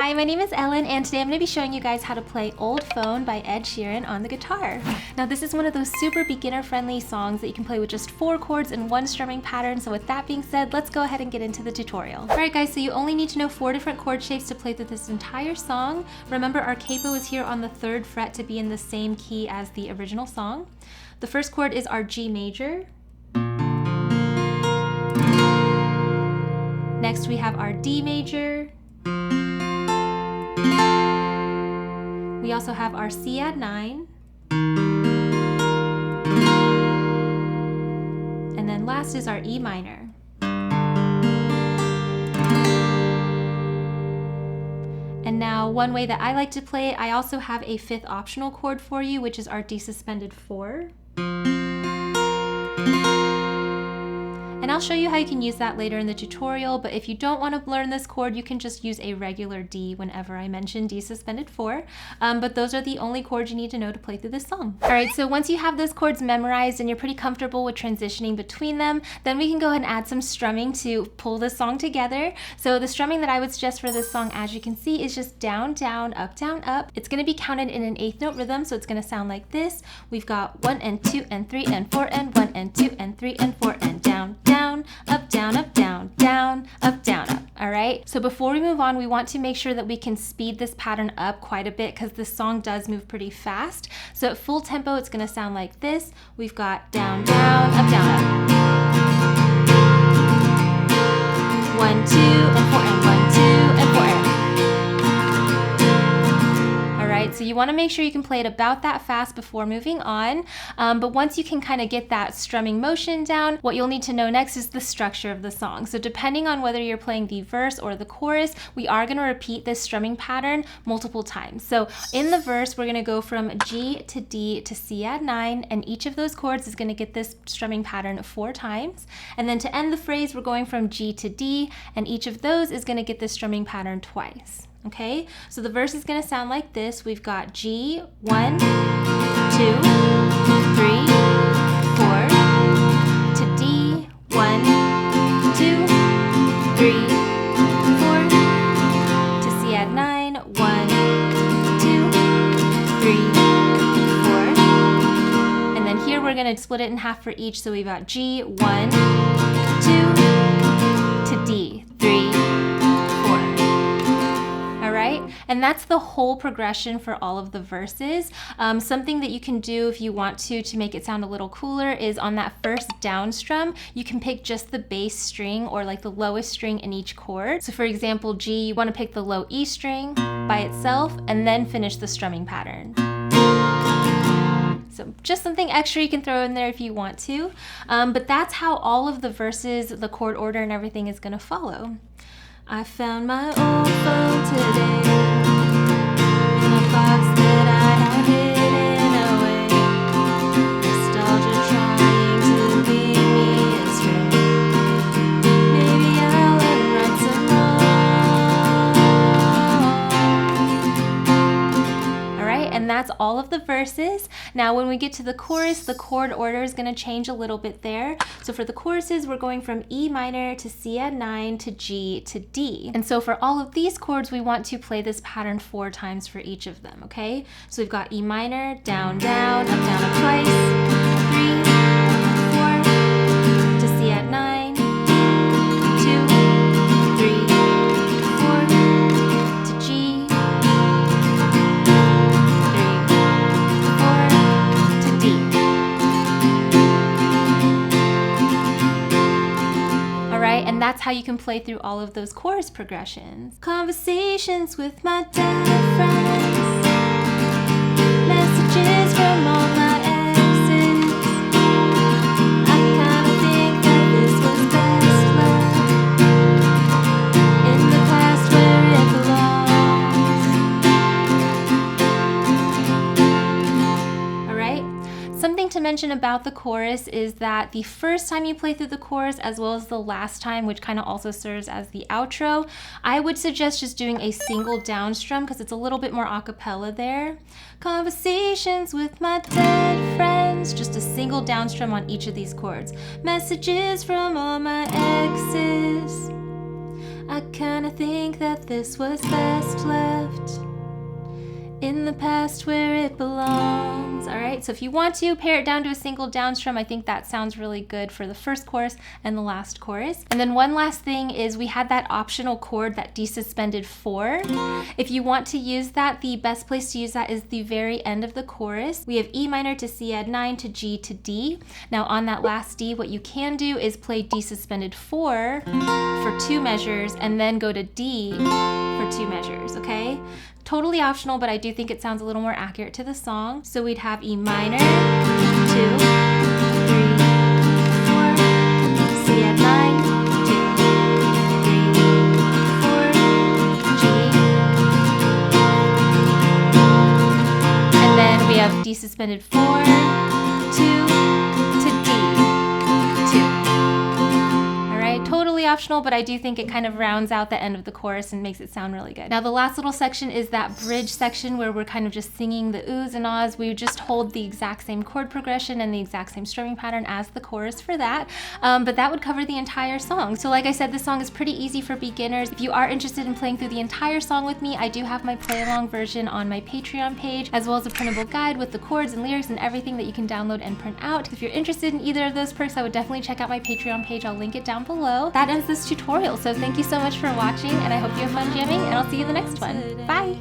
Hi, my name is Ellen, and today I'm going to be showing you guys how to play Old Phone by Ed Sheeran on the guitar. Now this is one of those super beginner-friendly songs that you can play with just 4 chords and 1 strumming pattern, so with that being said, let's go ahead and get into the tutorial. Alright guys, so you only need to know 4 different chord shapes to play through this entire song. Remember, our capo is here on the 3rd fret to be in the same key as the original song. The first chord is our G major. Next we have our D major. We also have our C add 9. And then last is our E minor. And now one way that I like to play it, I also have a 5th optional chord for you, which is our D suspended 4. And I'll show you how you can use that later in the tutorial, but if you don't want to learn this chord, you can just use a regular D whenever I mention D suspended 4. But those are the only chords you need to know to play through this song. Alright, so once you have those chords memorized and you're pretty comfortable with transitioning between them, then we can go ahead and add some strumming to pull this song together. So the strumming that I would suggest for this song, as you can see, is just down, down, up, down, up. It's going to be counted in an 8th note rhythm, so it's going to sound like this. We've got 1 and 2 and 3 and 4 and 1 and 2 and 3 and 4 and down, down, up, down, up, down, down, up, down, up. All right, so before we move on, we want to make sure that we can speed this pattern up quite a bit because this song does move pretty fast. So at full tempo, it's going to sound like this. We've got down, down, up, down, up. 1, 2, and 4, and 1, 2, and 4, and. So you want to make sure you can play it about that fast before moving on, but once you can kind of get that strumming motion down, what you'll need to know next is the structure of the song. So depending on whether you're playing the verse or the chorus, we are going to repeat this strumming pattern multiple times. So in the verse, we're going to go from G to D to C add 9, and each of those chords is going to get this strumming pattern 4 times. And then to end the phrase, we're going from G to D, and each of those is going to get this strumming pattern twice. Okay, so the verse is going to sound like this. We've got G, 1, 2, 3, 4, to D, 1, 2, 3, 4, to C add 9, 1, 2, 3, 4, and then here we're going to split it in half for each. So we've got G, 1, 2, to D, 3, 4. And that's the whole progression for all of the verses. Something that you can do if you want to make it sound a little cooler is on that first down strum, you can pick just the bass string or like the lowest string in each chord. So for example, G, you want to pick the low E string by itself and then finish the strumming pattern. So just something extra you can throw in there if you want to. But that's how all of the verses, the chord order and everything is going to follow. I found my old phone today in a box that I had hidden away. Nostalgia trying to lead me astray. Maybe I'll let right some wrong. Alright, and that's all of the verses. Now when we get to the chorus, the chord order is going to change a little bit there. So for the choruses, we're going from E minor to C add 9 to G to D. And so for all of these chords, we want to play this pattern 4 times for each of them, okay? So we've got E minor, down, down, up, twice, 3, 4, to C add 9, 2, 3, 4, to G, 3, 4, to D. And that's how you can play through all of those chorus progressions. Conversations with my dead friends, messages from all my exes. I kinda think that this was best love in the past where it belongs. Alright? Something to mention about the chorus is that the first time you play through the chorus as well as the last time, which kind of also serves as the outro, I would suggest just doing a single down strum because it's a little bit more a cappella there. Conversations with my dead friends, just a single down strum on each of these chords. Messages from all my exes. I kinda think that this was best left in the past where it belongs. All right, so if you want to pare it down to a single down strum, I think that sounds really good for the first chorus and the last chorus. And then one last thing is we had that optional chord, that D suspended 4. If you want to use that, the best place to use that is the very end of the chorus. We have E minor to C add 9 to G to D. Now on that last D, what you can do is play D suspended 4 for 2 measures and then go to D for 2 measures, okay? Totally optional, but I do think it sounds a little more accurate to the song. So we'd have E minor, 2, 3, 4, C add 9, 2, 3, 4, G. And then we have D suspended 4, 2 to D, 2. Totally optional, but I do think it kind of rounds out the end of the chorus and makes it sound really good. Now the last little section is that bridge section where we're kind of just singing the oohs and ahs. We just hold the exact same chord progression and the exact same strumming pattern as the chorus for that, but that would cover the entire song. So like I said, this song is pretty easy for beginners. If you are interested in playing through the entire song with me, I do have my play along version on my Patreon page, as well as a printable guide with the chords and lyrics and everything that you can download and print out. If you're interested in either of those perks, I would definitely check out my Patreon page. I'll link it down below. That ends this tutorial, so thank you so much for watching, and I hope you have fun jamming, and I'll see you in the next one. Bye!